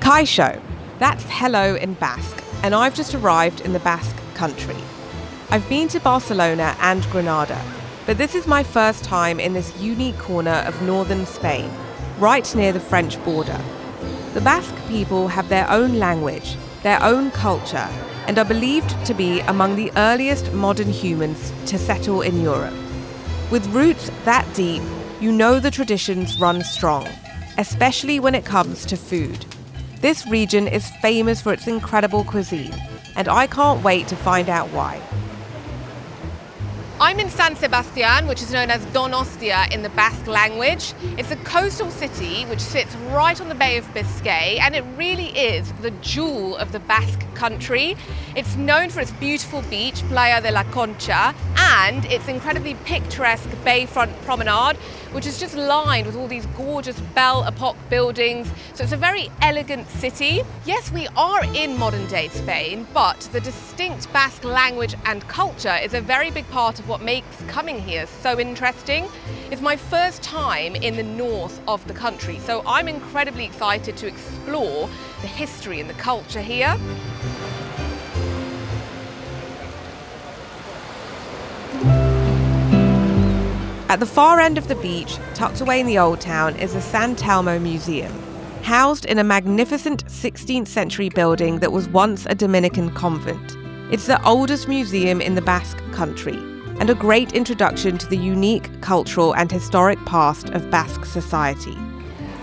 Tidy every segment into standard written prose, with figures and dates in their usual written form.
Kaixo, that's hello in Basque, and I've just arrived in the Basque Country. I've been to Barcelona and Granada, but this is my first time in this unique corner of northern Spain, right near the French border. The Basque people have their own language, their own culture, and are believed to be among the earliest modern humans to settle in Europe. With roots that deep, you know the traditions run strong, especially when it comes to food. This region is famous for its incredible cuisine, and I can't wait to find out why. I'm in San Sebastián, which is known as Donostia in the Basque language. It's a coastal city which sits right on the Bay of Biscay, and it really is the jewel of the Basque Country. It's known for its beautiful beach, Playa de la Concha, and its incredibly picturesque bayfront promenade, which is just lined with all these gorgeous Belle Epoque buildings. So it's a very elegant city. Yes, we are in modern day Spain, but the distinct Basque language and culture is a very big part of what makes coming here so interesting. It's my first time in the north of the country, so I'm incredibly excited to explore the history and the culture here. At the far end of the beach, tucked away in the old town, is the San Telmo Museum, housed in a magnificent 16th century building that was once a Dominican convent. It's the oldest museum in the Basque Country, and a great introduction to the unique cultural and historic past of Basque society.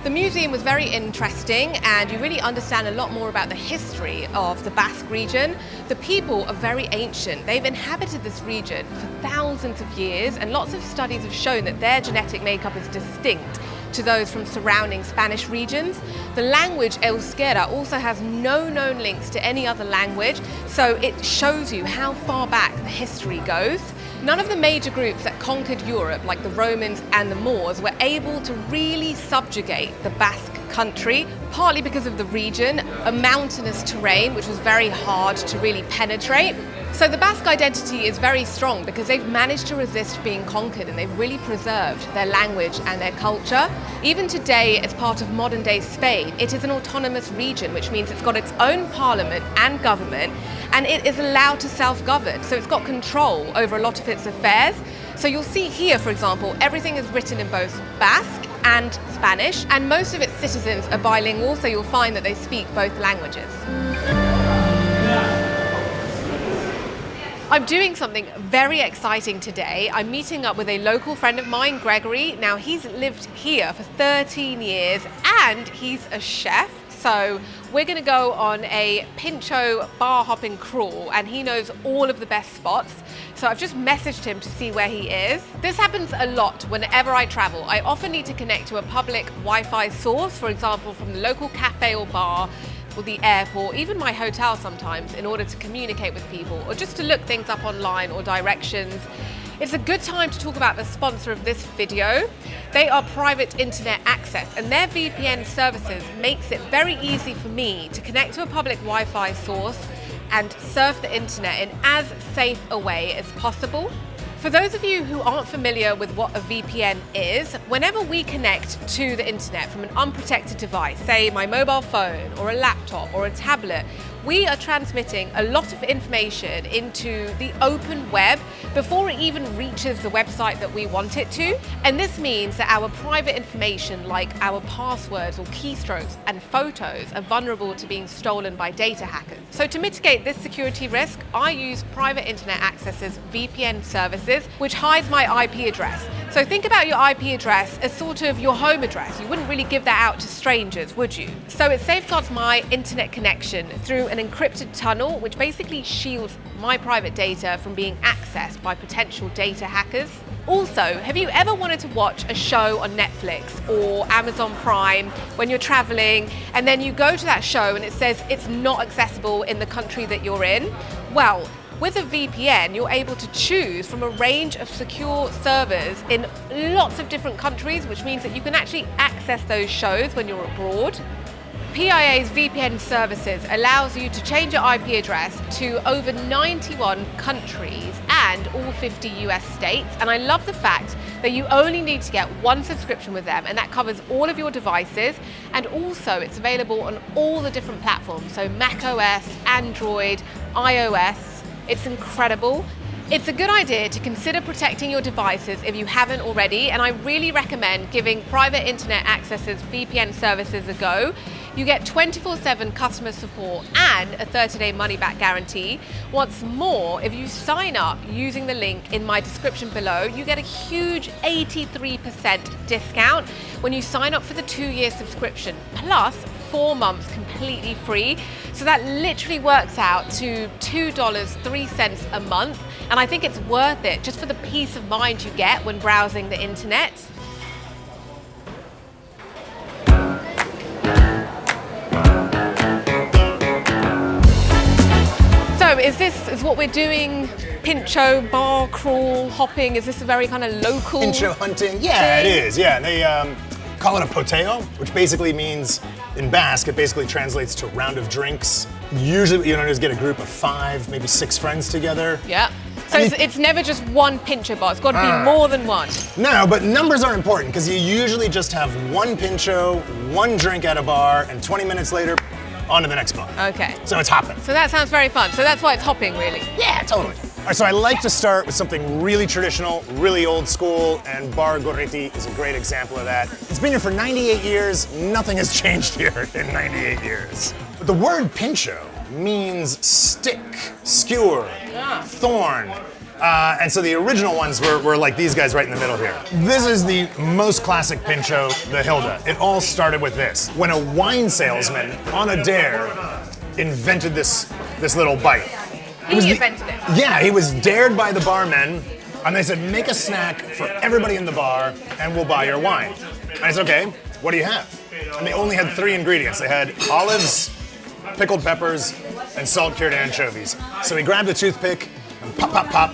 The museum was very interesting, and you really understand a lot more about the history of the Basque region. The people are very ancient. They've inhabited this region for thousands of years, and lots of studies have shown that their genetic makeup is distinct to those from surrounding Spanish regions. The language Euskera also has no known links to any other language, so it shows you how far back the history goes. None of the major groups that conquered Europe, like the Romans and the Moors, were able to really subjugate the Basque Country, partly because of the region, a mountainous terrain which was very hard to really penetrate. So the Basque identity is very strong because they've managed to resist being conquered, and they've really preserved their language and their culture. Even today, as part of modern day Spain, it is an autonomous region, which means it's got its own parliament and government, and it is allowed to self-govern. So it's got control over a lot of its affairs. So you'll see here, for example, everything is written in both Basque and Spanish, and most of its citizens are bilingual, so you'll find that they speak both languages. I'm doing something very exciting today. I'm meeting up with a local friend of mine, Gregory. Now, he's lived here for 13 years and he's a chef. So we're going to go on a pintxo bar hopping crawl, and he knows all of the best spots. So I've just messaged him to see where he is. This happens a lot whenever I travel. I often need to connect to a public Wi-Fi source, for example, from the local cafe or bar, or the airport, even my hotel sometimes, in order to communicate with people or just to look things up online or directions. It's a good time to talk about the sponsor of this video. They are Private Internet Access, and their VPN services makes it very easy for me to connect to a public Wi-Fi source and surf the internet in as safe a way as possible. For those of you who aren't familiar with what a VPN is, whenever we connect to the internet from an unprotected device, say my mobile phone or a laptop or a tablet, we are transmitting a lot of information into the open web before it even reaches the website that we want it to. And this means that our private information, like our passwords or keystrokes and photos, are vulnerable to being stolen by data hackers. So to mitigate this security risk, I use Private Internet Access's VPN services, which hides my IP address. So think about your IP address as sort of your home address. You wouldn't really give that out to strangers, would you? So it safeguards my internet connection through an encrypted tunnel, which basically shields my private data from being accessed by potential data hackers. Also, have you ever wanted to watch a show on Netflix or Amazon Prime when you're traveling, and then you go to that show and it says it's not accessible in the country that you're in? Well, with a VPN, you're able to choose from a range of secure servers in lots of different countries, which means that you can actually access those shows when you're abroad. PIA's VPN services allows you to change your IP address to over 91 countries and all 50 US states. And I love the fact that you only need to get one subscription with them, and that covers all of your devices. And also it's available on all the different platforms. So Mac OS, Android, iOS. It's incredible. It's a good idea to consider protecting your devices if you haven't already, and I really recommend giving private internet accesses VPN services a go. You get 24/7 customer support and a 30-day money-back guarantee. What's more, if you sign up using the link in my description below, you get a huge 83% discount when you sign up for the 2-year subscription, plus 4 months completely free. So that literally works out to $2.03 a month. And I think it's worth it just for the peace of mind you get when browsing the internet. So is what we're doing, pintxo, bar crawl, hopping, is this a very kind of local pintxo hunting? Yeah, thing? It is, yeah. They call it a poteo, which basically means, in Basque, it basically translates to round of drinks. Usually what you do is get a group of 5, maybe 6 friends together. Yeah. So it's never just one pintxo bar, it's got to be more than one. No, but numbers are important because you usually just have one pintxo, one drink at a bar, and 20 minutes later, on to the next bar. Okay. So it's hopping. So that sounds very fun. So that's why it's hopping, really. Yeah, totally. All right, so I like to start with something really traditional, really old school, and Bar GORITTI is a great example of that. It's been here for 98 years. Nothing has changed here in 98 years. But the word pintxo means stick, skewer, thorn. And so the original ones were like these guys right in the middle here. This is the most classic pintxo, the Hilda. It all started with this. When a wine salesman on a dare invented this little bite. He invented it? Yeah, he was dared by the barmen, and they said, make a snack for everybody in the bar, and we'll buy your wine. And I said, okay, what do you have? And they only had 3 ingredients. They had olives, pickled peppers, and salt-cured anchovies. So he grabbed a toothpick, and pop, pop, pop,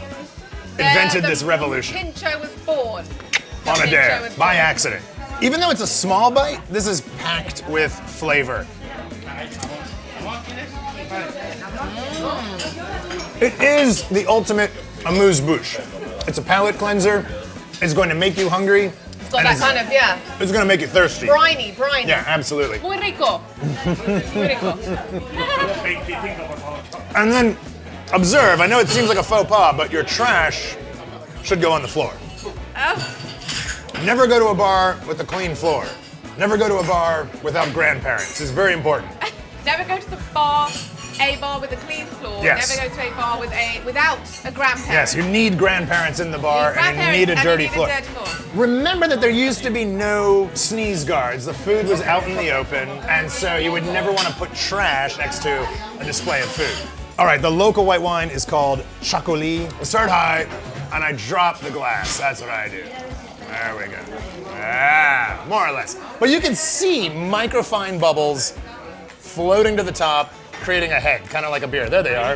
invented this revolution. Pintxo was born. On a dare, by accident. Even though it's a small bite, this is packed with flavor. It is the ultimate amuse-bouche. It's a palate cleanser. It's going to make you hungry. It's got that kind of, yeah. It's going to make you thirsty. Briny. Yeah, absolutely. Muy rico. Muy rico. And then, observe, I know it seems like a faux pas, but your trash should go on the floor. Oh. Never go to a bar with a clean floor. Never go to a bar without grandparents. It's very important. Never go to the bar, a bar with a clean floor. Yes. Never go to a bar without a grandparent. Yes, you need grandparents in the bar and you need a dirty floor. Remember that there used to be no sneeze guards. The food was out in the open, and so you would never want to put trash next to a display of food. All right, the local white wine is called TXAKOLI. I start high, and I drop the glass. That's what I do. There we go. Ah, more or less. But you can see microfine bubbles floating to the top, creating a head, kind of like a beer. There they are.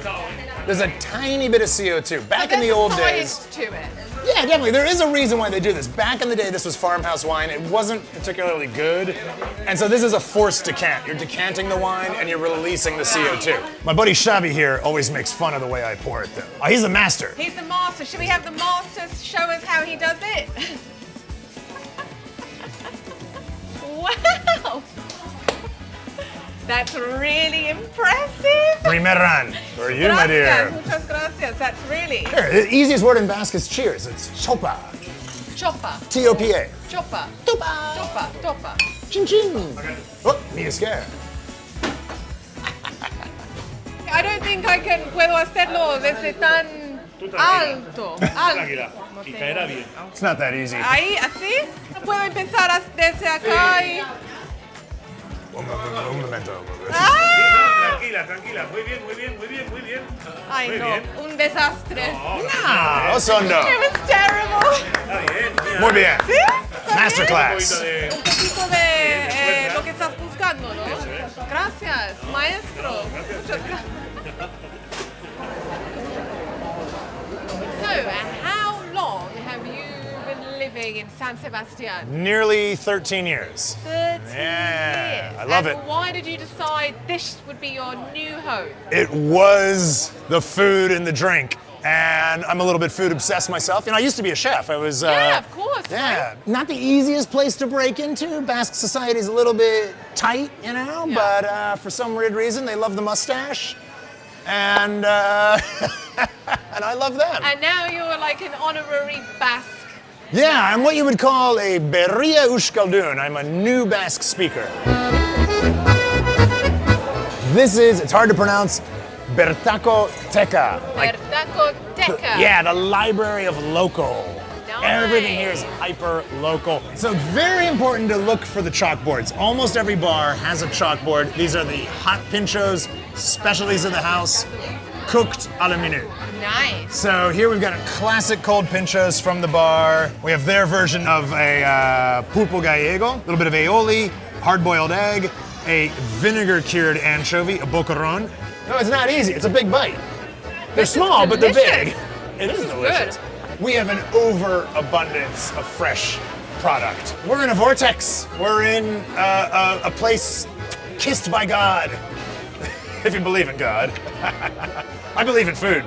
There's a tiny bit of CO2. Back in the old days. To it. Yeah, definitely. There is a reason why they do this. Back in the day, this was farmhouse wine. It wasn't particularly good. And so this is a forced decant. You're decanting the wine and you're releasing the CO2. My buddy Xavi here always makes fun of the way I pour it, though. Oh, he's the master. He's the master. Should we have the master show us how he does it? Wow. That's really impressive. Primer run for you, my dear. Muchas gracias. That's really. Here, the easiest word in Basque is cheers. It's chopa. Chopa. T-O-P-A. Chopa. Topa. Chopa. Topa. Chin chin. Oh, me scared. I don't think I can puedo hacerlo desde tan alto. Tranquila. Y caerá bien. It's not that easy. Ahí, así. Puedo empezar desde acá y. Un momento. ¡Ah! Tranquila. Muy bien. Ay, Muy no. bien. Un desastre. Ah, eso no. It was terrible. Está bien. Muy bien. ¿Sí? ¿Está Masterclass. bien? Un poquito de lo que estás buscando, ¿no? Gracias, maestro. Muchas gracias. So, how long have you been living living in San Sebastián? Nearly 13 years. 13 Yeah, years. I love And it. why did you decide this would be your new home? It was the food and the drink. And I'm a little bit food obsessed myself. You know, I used to be a chef. I was. Yeah, of course. Yeah, Right? not the easiest place to break into. Basque society's a little bit tight, you know, Yeah. but for some weird reason, they love the mustache. And, and I love them. And now you're like an honorary Basque. Yeah, I'm what you would call a Berria Euskaldun. I'm a new Basque speaker. This is, it's hard to pronounce, BERTAKOTEKA. BERTAKOTEKA. Yeah, the library of local. Nice. Everything here is hyper local. So very important to look for the chalkboards. Almost every bar has a chalkboard. These are the hot pintxos, specialties of the house, cooked a la minute. Nice. So here we've got a classic cold pintxos from the bar. We have their version of a pulpo gallego, a little bit of aioli, hard-boiled egg, a vinegar-cured anchovy, a boqueron. No, it's not easy. It's a big bite. They're This is small, but they're big. delicious. It is delicious. We have an overabundance of fresh product. We're in a vortex. We're in a place kissed by God, if you believe in God. I believe in food.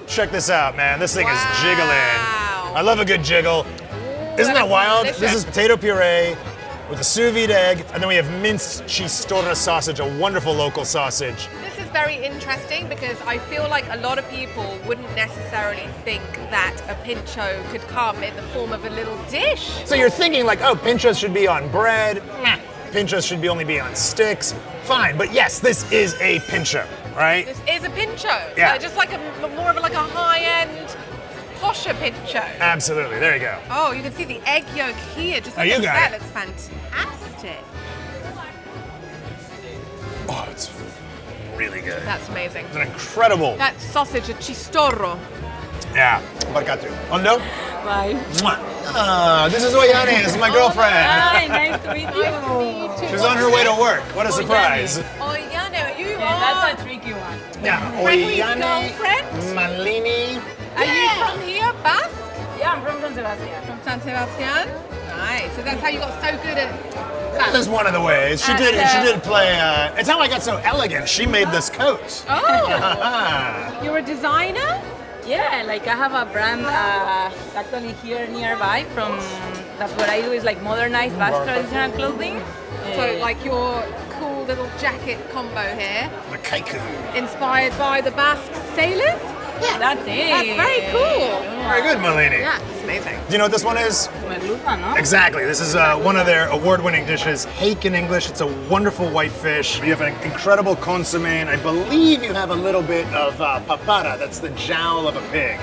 Check this out, man. This thing is jiggling. I love a good jiggle. Isn't that wild? delicious. This is potato puree with a sous vide egg, and then we have minced chistorra sausage, a wonderful local sausage. This is very interesting because I feel like a lot of people wouldn't necessarily think that a pintxo could come in the form of a little dish. So you're thinking like, oh, pintxos should be on bread. Nah, pintxos should only be on sticks. Fine, but yes, this is a pintxo, right? This is a pintxo. Yeah. Just like more of like a high-end, posher pintxo. Absolutely, there you go. Oh, you can see the egg yolk here. Just Oh, look you at got that. it. Looks fantastic. Oh, it's really good. That's amazing. It's an incredible. That sausage, a chistorro. Yeah. Barcatu. Ondo? Bye. Ah, this is Oyane. This is my girlfriend. Hi, nice to meet you. She's on her way to work. What a surprise. Oyane, you Yeah, are. that's a tricky one. Yeah, Gregory's Oyane girlfriend? Malini. Are you from here, Basque? Yeah, I'm from San Sebastián. From San Sebastian? Nice. So that's how you got so good at That is one of the ways. She And, did play. It's how I got so elegant. She made this coat. Oh, you're a designer? Yeah, like I have a brand actually here nearby from, that's what I do is like modernized Basque traditional clothing. So like your cool little jacket combo here, The kaiku. inspired by the Basque sailors? That's it. That's very cool. Very good, Malini. Yeah, it's amazing. Do you know what this one is? Merluza, no? Exactly. This is one of their award-winning dishes. Hake in English. It's a wonderful white fish. You have an incredible consomme, and I believe you have a little bit of papara. That's the jowl of a pig.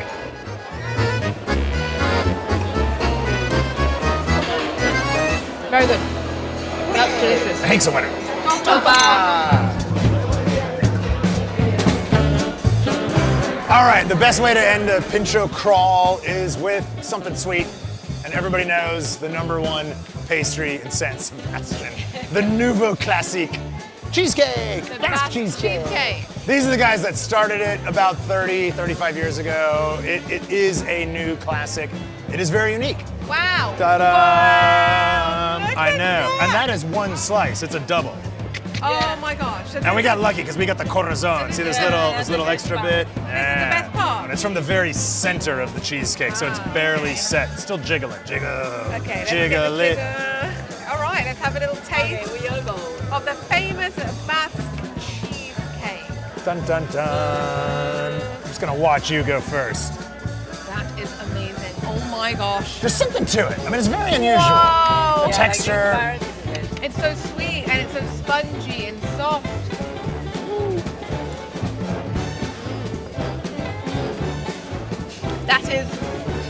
Very good. That's delicious. Hake's a winner. All right, the best way to end a pintxo crawl is with something sweet. And everybody knows the #1 pastry in San Sebastian, the Nouveau Classique cheesecake. The Basque Basque cheesecake. These are the guys that started it about 30, 35 years ago. It is a new classic. It is very unique. Wow. Ta-da! Wow, look I at know. that. And that is one slice. It's a double. Oh my gosh. So And we this got is- lucky because we got the corazon. See this Yeah, little that's this little the extra best bit? part. This is the best part. And it's from the very center of the cheesecake, so it's barely set. It's still jiggling. Jiggle. Okay, let's Jiggle get it. the jigger. All right, let's have a little taste we all go. of the famous Basque cheesecake. Dun dun dun. I'm just gonna watch you go first. That is amazing. Oh my gosh. There's something to it. I mean, it's very unusual. Whoa. The texture. It's so sweet and it's so spongy and soft. That is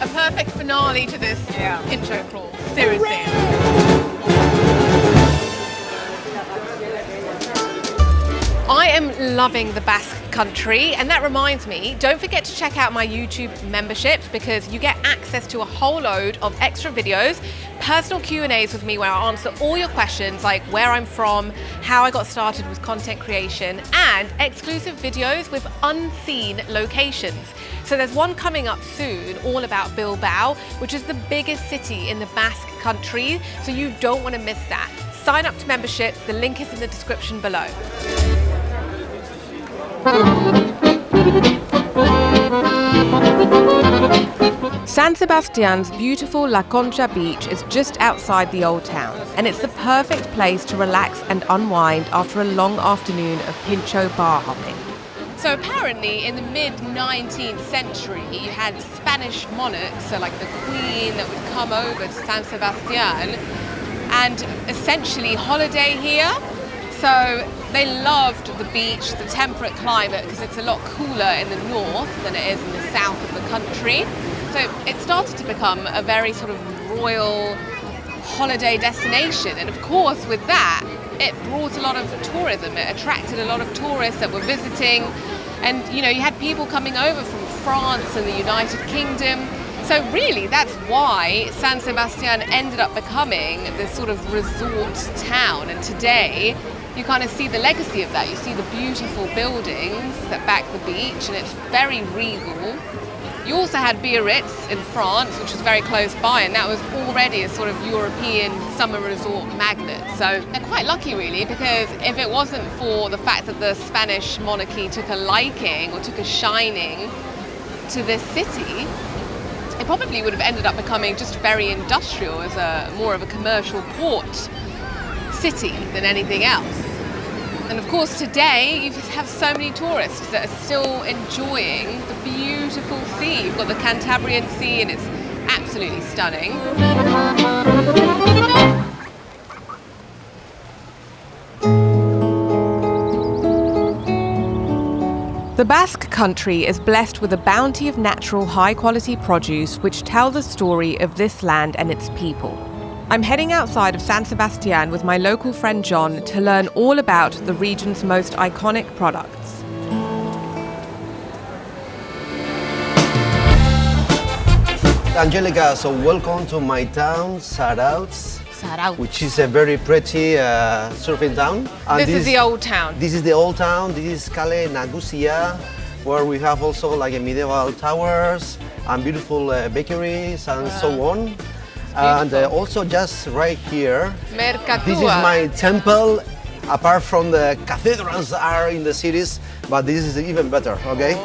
a perfect finale to this pintxo crawl. Seriously. I am loving the Basque Country. And that reminds me, don't forget to check out my YouTube memberships because you get access to a whole load of extra videos, personal Q&As with me where I answer all your questions like where I'm from, how I got started with content creation, and exclusive videos with unseen locations. So there's one coming up soon all about Bilbao, which is the biggest city in the Basque Country, so you don't want to miss that. Sign up to memberships, the link is in the description below. San Sebastián's beautiful La Concha beach is just outside the old town, and it's the perfect place to relax and unwind after a long afternoon of pintxo bar hopping. So apparently in the mid-19th century you had Spanish monarchs, so like the Queen, that would come over to San Sebastián and essentially holiday here. So they loved the beach, the temperate climate, because it's a lot cooler in the north than it is in the south of the country. So it started to become a very sort of royal holiday destination. And of course with that, it brought a lot of tourism. It attracted a lot of tourists that were visiting. And you know, you had people coming over from France and the United Kingdom. So really, that's why San Sebastián ended up becoming this sort of resort town. And today, you kind of see the legacy of that. You see the beautiful buildings that back the beach, and it's very regal. You also had Biarritz in France, which was very close by, and that was already a sort of European summer resort magnet. So they're quite lucky really, because if it wasn't for the fact that the Spanish monarchy took a liking or took a shining to this city, it probably would have ended up becoming just very industrial as a more of a commercial port city than anything else. And of course today you have so many tourists that are still enjoying the beautiful sea. You've got the Cantabrian Sea and it's absolutely stunning. The Basque Country is blessed with a bounty of natural high-quality produce which tell the story of this land and its people. I'm heading outside of San Sebastián with my local friend John to learn all about the region's most iconic products. Angelica, so welcome to my town, Zarautz, which is a very pretty surfing town. And this is the old town. This is the old town. This is Cale Nagusia, where we have also like a medieval towers and beautiful bakeries and so on. And also just right here, this is my temple. Apart from the cathedrals are in the cities, but this is even better, okay?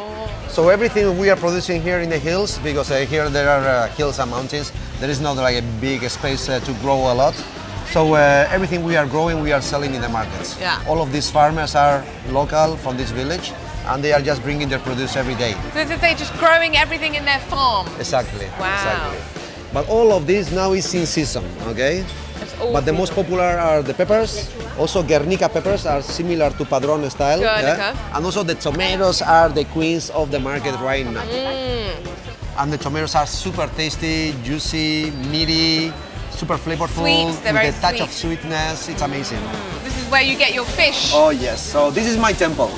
So everything we are producing here in the hills, because here there are hills and mountains, there is not like a big space to grow a lot. So everything we are growing, we are selling in the markets. Yeah. All of these farmers are local from this village, and they are just bringing their produce every day. So they're just growing everything in their farm? Exactly. Wow. Exactly. But all of this now is in season, okay? But the most popular are the peppers. Also Guernica peppers are similar to Padron style. Yeah? And also the tomatoes are the queens of the market right now. And the tomatoes are super tasty, juicy, meaty, super flavorful, with a touch of sweetness. It's amazing. This is where you get your fish. Oh yes, so this is my temple.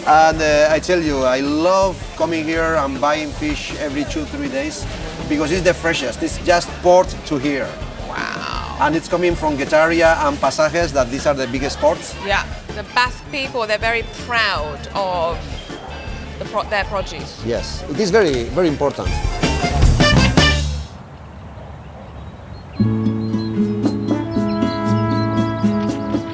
And I tell you, I love coming here and buying fish every 2-3 days because it's the freshest. It's just port to here. Wow. And it's coming from Getaria and Pasajes, that these are the biggest ports. Yeah, the Basque people, they're very proud of their produce. Yes, it is very, very important.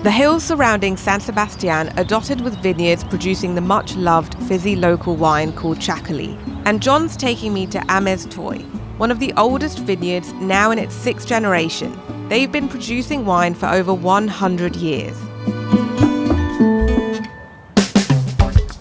The hills surrounding San Sebastián are dotted with vineyards producing the much-loved fizzy local wine called TXAKOLI. And John's taking me to Amez Toy, one of the oldest vineyards now in its 6th generation. They've been producing wine for over 100 years.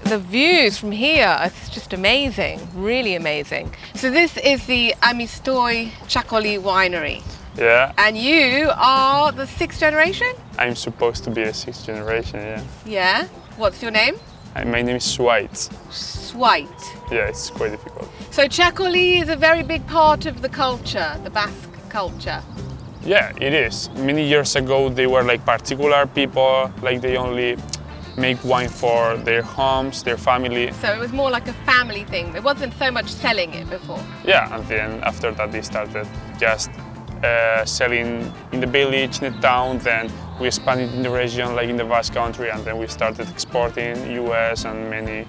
The views from here are just amazing, really amazing. So this is the Amistoi TXAKOLI winery. Yeah. And you are the 6th generation? I'm supposed to be a 6th generation, yeah. Yeah? What's your name? My name is Swite. Swite. Yeah, it's quite difficult. So TXAKOLI is a very big part of the culture, the Basque culture. Yeah, it is. Many years ago, they were like particular people, like they only make wine for their homes, their family. So it was more like a family thing. It wasn't so much selling it before. Yeah, and then after that they started just selling in the village, in the town, then we expanded in the region, like in the Basque Country, and then we started exporting US and many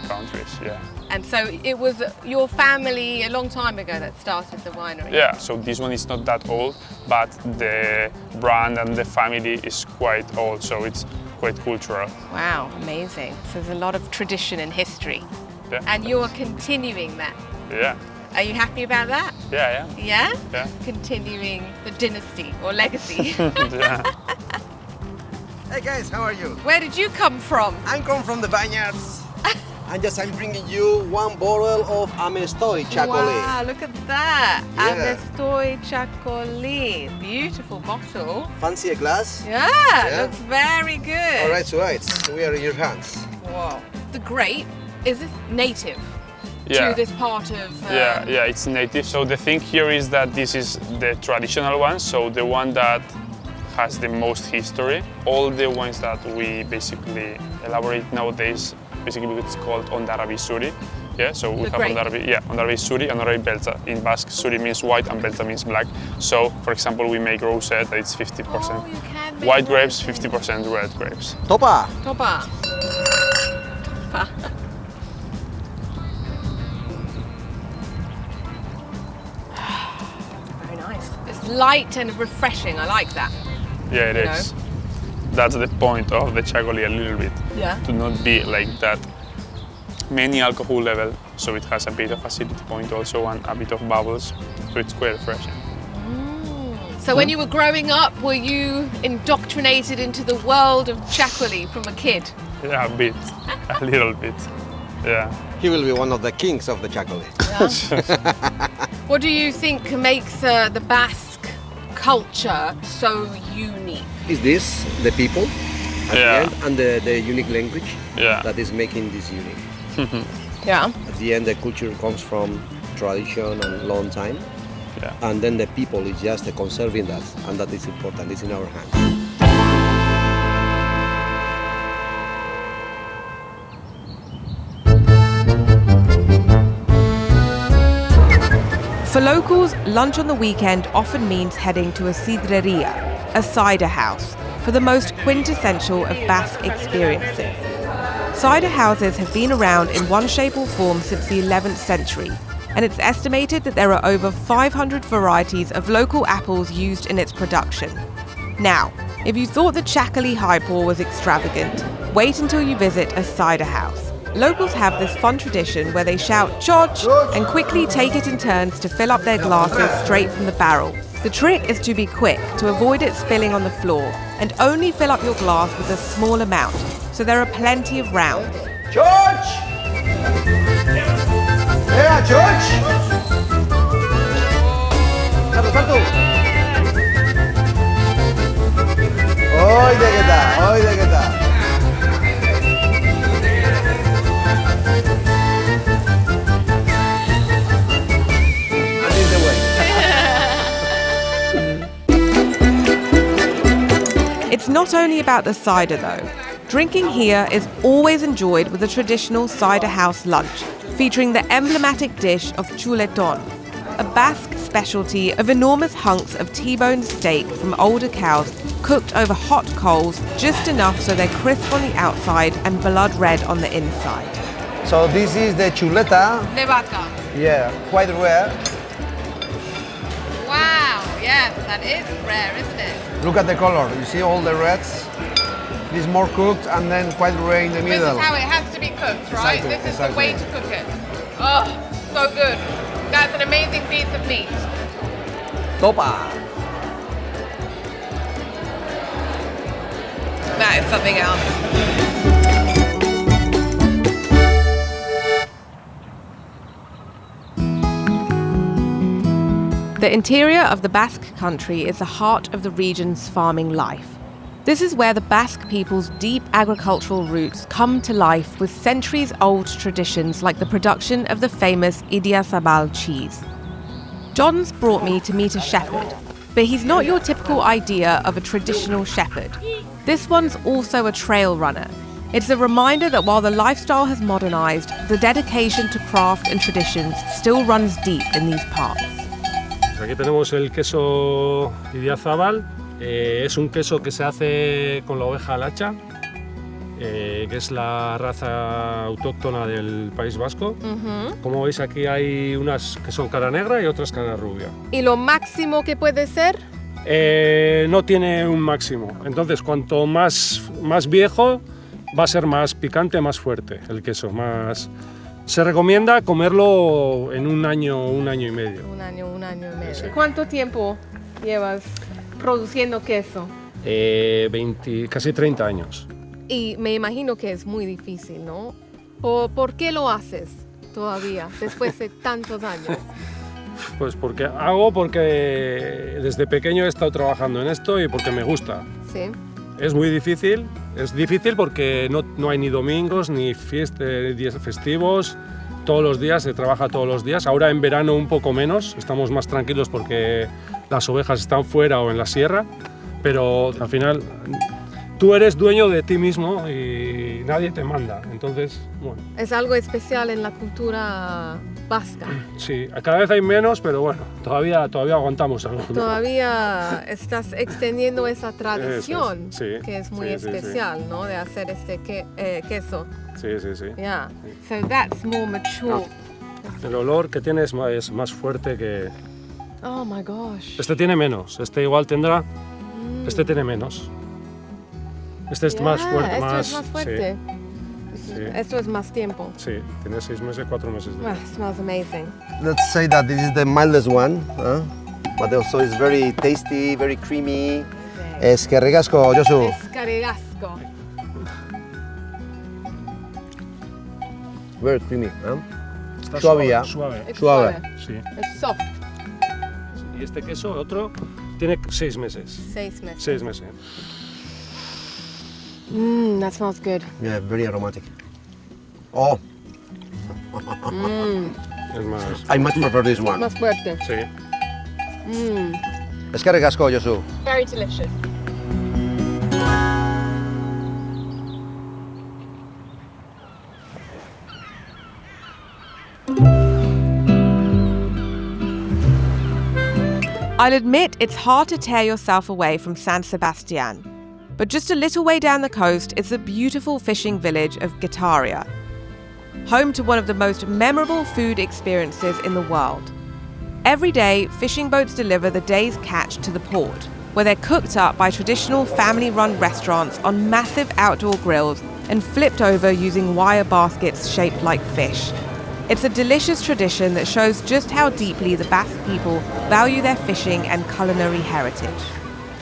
countries, yeah. And so it was your family a long time ago that started the winery? Yeah, so this one is not that old, but the brand and the family is quite old, so it's quite cultural. Wow, amazing. So there's a lot of tradition and history. Yeah. And you're continuing that? Yeah. Are you happy about that? Yeah, yeah. Yeah? Yeah. Continuing the dynasty or legacy. Yeah. Hey guys, how are you? Where did you come from? I come from the vineyards. And I'm bringing you one bottle of Amestoi TXAKOLI. Wow, look at that. Yeah. Amestoi TXAKOLI. Beautiful bottle. Fancy a glass? Yeah, looks very good. All right, so we are in your hands. Wow. The grape, is this native Yeah. to this part of... Yeah, it's native. So the thing here is that this is the traditional one, so the one that has the most history. All the wines that we basically elaborate nowadays, basically it's called Ondarabi Suri. Yeah, so we have Ondarabi Suri and Ondarabi Belta. In Basque, Suri means white and Belta means black. So, for example, we make rosé, it's 50% Oh, you can make white grapes, rosé. 50% red grapes. Topa! Topa. Topa. Very nice. It's light and refreshing, I like that. Yeah, it is. That's the point of the TXAKOLI a little bit. Yeah. To not be like that many alcohol level, so it has a bit of acidity point also and a bit of bubbles, so it's quite refreshing. So when you were growing up, were you indoctrinated into the world of TXAKOLI from a kid? Yeah, a bit, a little bit, yeah. He will be one of the kings of the TXAKOLI. What do you think makes the Basque culture so unique? Is this the people at the end and the unique language that is making this unique? Yeah. At the end, the culture comes from tradition and long time. Yeah. And then the people is just conserving that, and that is important. It's in our hands. For locals, lunch on the weekend often means heading to a sidreria, a cider house, for the most quintessential of Basque experiences. Cider houses have been around in one shape or form since the 11th century, and it's estimated that there are over 500 varieties of local apples used in its production. Now, if you thought the TXAKOLI highball was extravagant, wait until you visit a cider house. Locals have this fun tradition where they shout "George" and quickly take it in turns to fill up their glasses straight from the barrel. The trick is to be quick to avoid it spilling on the floor, and only fill up your glass with a small amount, so there are plenty of rounds. George! Yeah, George! Satu. Hoy de qué tal. And this the way. It's not only about the cider though. Drinking here is always enjoyed with a traditional cider house lunch, featuring the emblematic dish of txuleton, a Basque specialty of enormous hunks of T-bone steak from older cows cooked over hot coals just enough so they're crisp on the outside and blood red on the inside. So this is the chuleta. De vaca. Yeah, quite rare. Wow, yes, that is rare, isn't it? Look at the color. You see all the reds? It is more cooked and then quite rare in the This middle. is how it has to be cooked, right? Exactly, This is the way to cook it. Oh, so good. That's an amazing piece of meat. Topa! That is something else. The interior of the Basque Country is the heart of the region's farming life. This is where the Basque people's deep agricultural roots come to life with centuries-old traditions like the production of the famous Idiazabal cheese. John's brought me to meet a shepherd, But he's not your typical idea of a traditional shepherd. This one's also a trail runner. It's a reminder that while the lifestyle has modernized, the dedication to craft and traditions still runs deep in these parts. Aquí tenemos el queso Idiazabal. Es un queso que se hace con la oveja lacha, que es la raza autóctona del País Vasco. Como veis, aquí hay unas que son cara negra y otras cara rubia. ¿Y lo máximo que puede ser? No tiene un máximo. Entonces, cuanto más viejo, va a ser más picante, más fuerte el queso. Se recomienda comerlo en un año y medio. Un año y medio. Sí. ¿Cuánto tiempo llevas produciendo queso? Casi 30 años. Y me imagino que es muy difícil, ¿no? ¿Por qué lo haces todavía, después de tantos años? Pues porque desde pequeño he estado trabajando en esto y porque me gusta. Sí. Es muy difícil, porque no hay ni domingos ni días festivos, todos los días, se trabaja todos los días. Ahora en verano un poco menos, estamos más tranquilos porque las ovejas están fuera o en la sierra, pero al final tú eres dueño de ti mismo y nadie te manda, entonces, bueno. Es algo especial en la cultura vasca. Sí, cada vez hay menos, pero bueno, todavía aguantamos algo, ¿no? Todavía estás extendiendo esa tradición, sí, que es muy especial, sí. ¿No? De hacer este queso. Sí. Yeah. So that's more mature. El olor que tiene es más fuerte que... Oh my gosh. Este tiene menos, este igual tendrá... Este tiene menos. Este es más fuerte. Esto es más fuerte. Sí. Esto es más tiempo. Sí, tiene 6 meses, 4 meses. Smells amazing. Let's say that this is the mildest one, but also it's very tasty, very creamy. Eskerrik asko, Josu. Eskerrik asko. Very creamy, Está suave. Suave. Sí. It's soft. Y este queso, otro, tiene 6 meses. 6 meses. 6 meses. That smells good. Yeah, very aromatic. Oh, Es más... I much prefer this one. Más fuerte. Sí. Eskerrik asko, Josu. Very delicious. I'll admit it's hard to tear yourself away from San Sebastián, but just a little way down the coast is the beautiful fishing village of Getaria, home to one of the most memorable food experiences in the world. Every day, fishing boats deliver the day's catch to the port, where they're cooked up by traditional family-run restaurants on massive outdoor grills and flipped over using wire baskets shaped like fish. It's a delicious tradition that shows just how deeply the Basque people value their fishing and culinary heritage.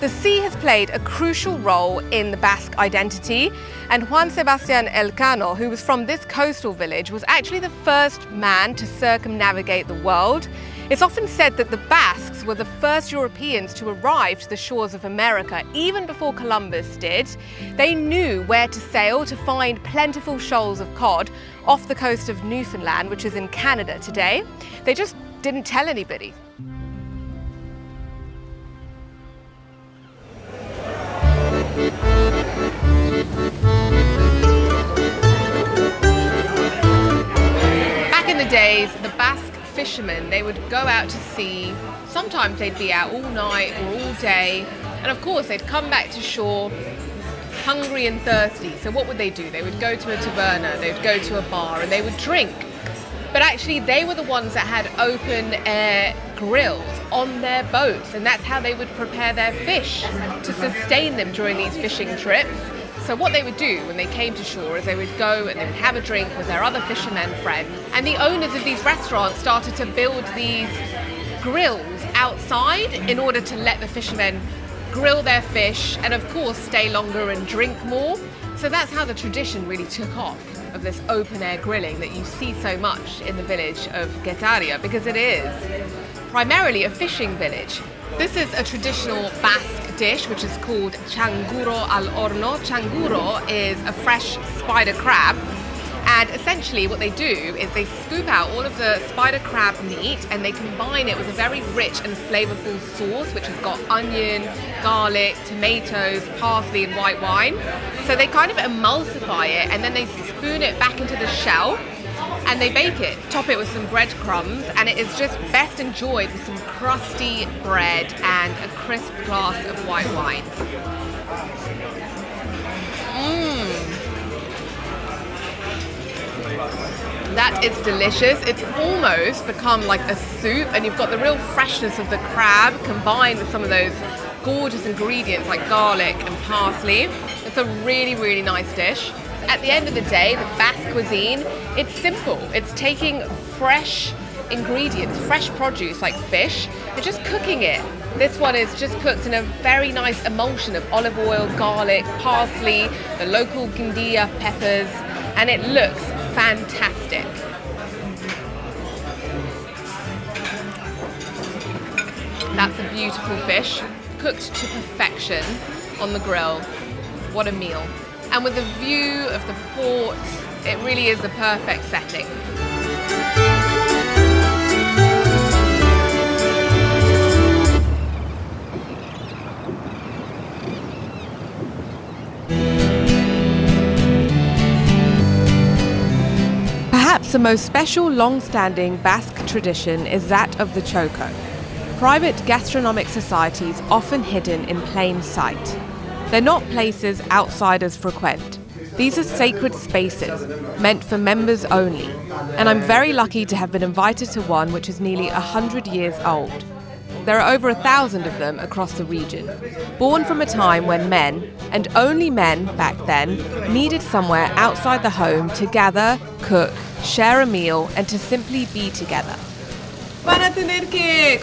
The sea has played a crucial role in the Basque identity, and Juan Sebastián Elcano, who was from this coastal village, was actually the first man to circumnavigate the world. It's often said that the Basques were the first Europeans to arrive to the shores of America, even before Columbus did. They knew where to sail to find plentiful shoals of cod off the coast of Newfoundland, which is in Canada today. They just didn't tell anybody. Back in the days, the Basque fishermen, they would go out to sea. Sometimes they'd be out all night or all day, and of course they'd come back to shore hungry and thirsty. So what would they do? They would go to a taberna, they would go to a bar, and they would drink. But actually they were the ones that had open air grills on their boats, and that's how they would prepare their fish to sustain them during these fishing trips. So what they would do when they came to shore is they would go and they would have a drink with their other fishermen friends, and the owners of these restaurants started to build these grills outside in order to let the fishermen grill their fish and of course stay longer and drink more. So that's how the tradition really took off, of this open air grilling that you see so much in the village of Getaria, because it is primarily a fishing village. This is a traditional Basque dish which is called changuro al horno. Changuro is a fresh spider crab, And essentially what they do is they scoop out all of the spider crab meat and they combine it with a very rich and flavorful sauce which has got onion, garlic, tomatoes, parsley and white wine. So they kind of emulsify it and then they spoon it back into the shell and they bake it, top it with some breadcrumbs, and it is just best enjoyed with some crusty bread and a crisp glass of white wine. That is delicious. It's almost become like a soup, and you've got the real freshness of the crab combined with some of those gorgeous ingredients like garlic and parsley. It's a really, really nice dish. At the end of the day, the Basque cuisine, it's simple. It's taking fresh ingredients, fresh produce like fish, and just cooking it. This one is just cooked in a very nice emulsion of olive oil, garlic, parsley, the local guindilla peppers, and it looks fantastic. That's a beautiful fish, cooked to perfection on the grill. What a meal. And with the view of the port, it really is the perfect setting. Perhaps the most special long-standing Basque tradition is that of the CHOEKO. Private gastronomic societies often hidden in plain sight. They're not places outsiders frequent. These are sacred spaces, meant for members only. And I'm very lucky to have been invited to one which is nearly 100 years old. There are over 1,000 of them across the region. Born from a time when men, and only men back then, needed somewhere outside the home to gather, cook, share a meal, and to simply be together. Van a tener que,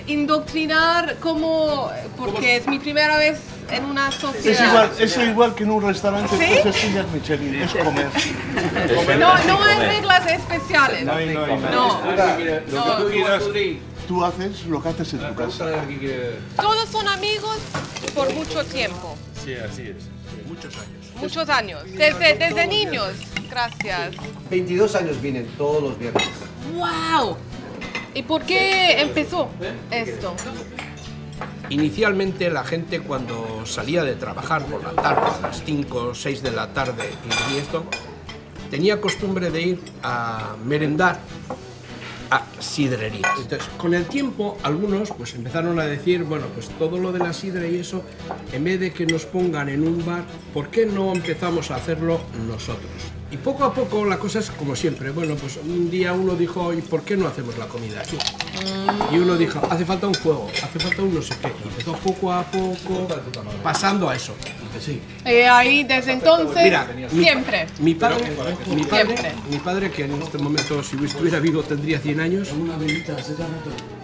indoctrinar porque es mi primera vez en una sociedad. Es igual que en un restaurante. ¿Sí? Pues estrellas Michelin, es comer. No hay reglas especiales. No hay nada. No. Lo que tú quieras, tú haces lo que haces en tu casa. Todos son amigos por mucho tiempo. Sí, así es. Muchos años. Muchos años. Desde niños. Gracias. 22 años vienen todos los viernes. ¡Wow! ¿Y por qué empezó esto? Inicialmente la gente cuando salía de trabajar por la tarde, a las 5 o 6 de la tarde y esto, tenía costumbre de ir a merendar a sidrerías. Entonces, con el tiempo, algunos pues empezaron a decir, bueno, pues todo lo de la sidra y eso, en vez de que nos pongan en un bar, ¿por qué no empezamos a hacerlo nosotros? Y poco a poco la cosa es como siempre. Bueno, pues un día uno dijo, ¿y por qué no hacemos la comida aquí? Y uno dijo, hace falta un fuego, hace falta un no sé qué. Y empezó poco a poco pasando a eso. Sí. Ahí desde entonces, mira, siempre. Mi padre, que en este momento, si estuviera vivo, tendría 100 años.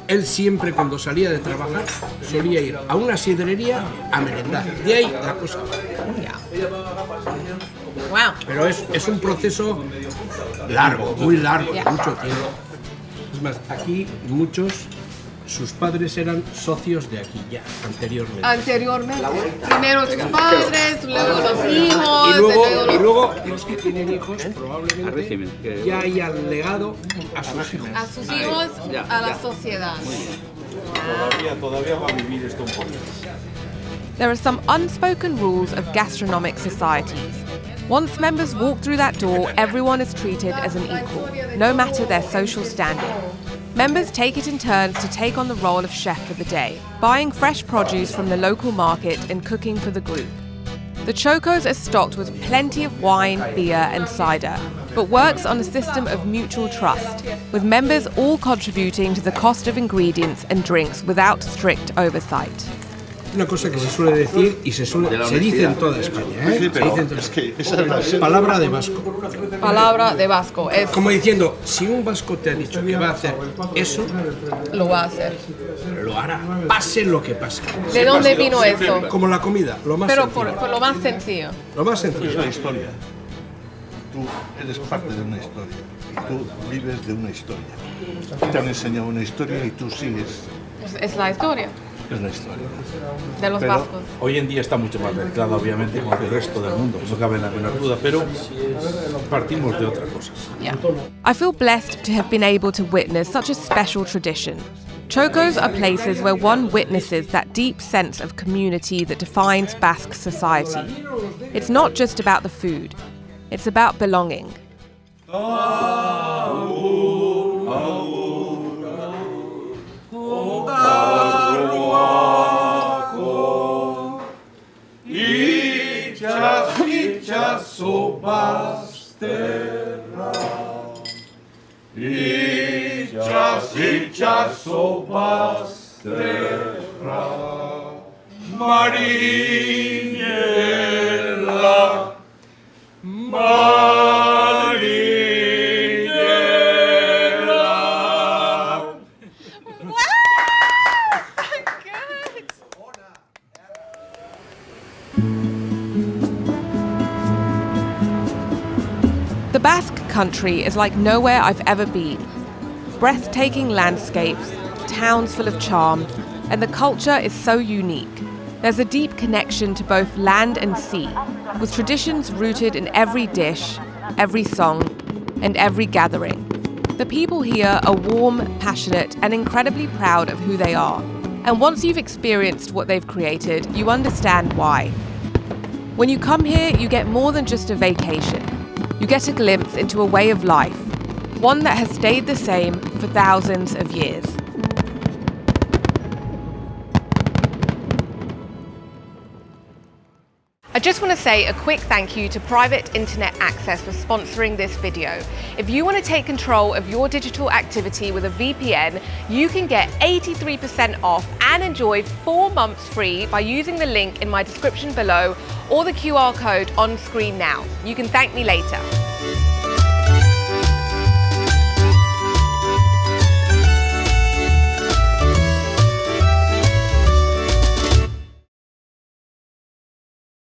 Él siempre, cuando salía de trabajar, solía ir a una sidrería a merendar. De ahí la cosa. Wow. Pero es un proceso largo, muy largo, mucho tiempo. Es más, aquí muchos, sus padres eran socios de aquí ya, anteriormente. Primero sus padres, luego los hijos. Y luego los que tienen hijos probablemente ya hayan legado a sus hijos. A sus hijos, a la sociedad. Todavía va a vivir esto un poco. There are some unspoken rules of gastronomic societies. Once members walk through that door, everyone is treated as an equal, no matter their social standing. Members take it in turns to take on the role of chef for the day, buying fresh produce from the local market and cooking for the group. The CHOEKOs are stocked with plenty of wine, beer and cider, but works on a system of mutual trust, with members all contributing to the cost of ingredients and drinks without strict oversight. Una cosa que se suele decir y se dice en toda España, ¿eh? Sí, pero palabra de vasco. Palabra de vasco es... Como diciendo, si un vasco te ha dicho que va a hacer eso, lo va a hacer. Lo hará, pase lo que pase. ¿De dónde vino eso? Como la comida, lo más Pero sencillo. por lo más sencillo. Lo más sencillo. Es una historia. Tú eres parte de una historia. Tú vives de una historia. Te han enseñado una historia y tú sigues Es la historia Es la historia. de los Pero vascos. hoy en día está mucho más mezclada, obviamente, con el resto del mundo. No cabe la menor duda, pero partimos de otra cosa. Yeah. I feel blessed to have been able to witness such a special tradition. Chokos are places where one witnesses that deep sense of community that defines Basque society. It's not just about the food, it's about belonging. The Basque Country is like nowhere I've ever been. Breathtaking landscapes, towns full of charm, and the culture is so unique. There's a deep connection to both land and sea, with traditions rooted in every dish, every song, and every gathering. The people here are warm, passionate, and incredibly proud of who they are. And once you've experienced what they've created, you understand why. When you come here, you get more than just a vacation. You get a glimpse into a way of life, one that has stayed the same for thousands of years. I just want to say a quick thank you to Private Internet Access for sponsoring this video. If you want to take control of your digital activity with a VPN, you can get 83% off and enjoy 4 months free by using the link in my description below or the QR code on screen now. You can thank me later.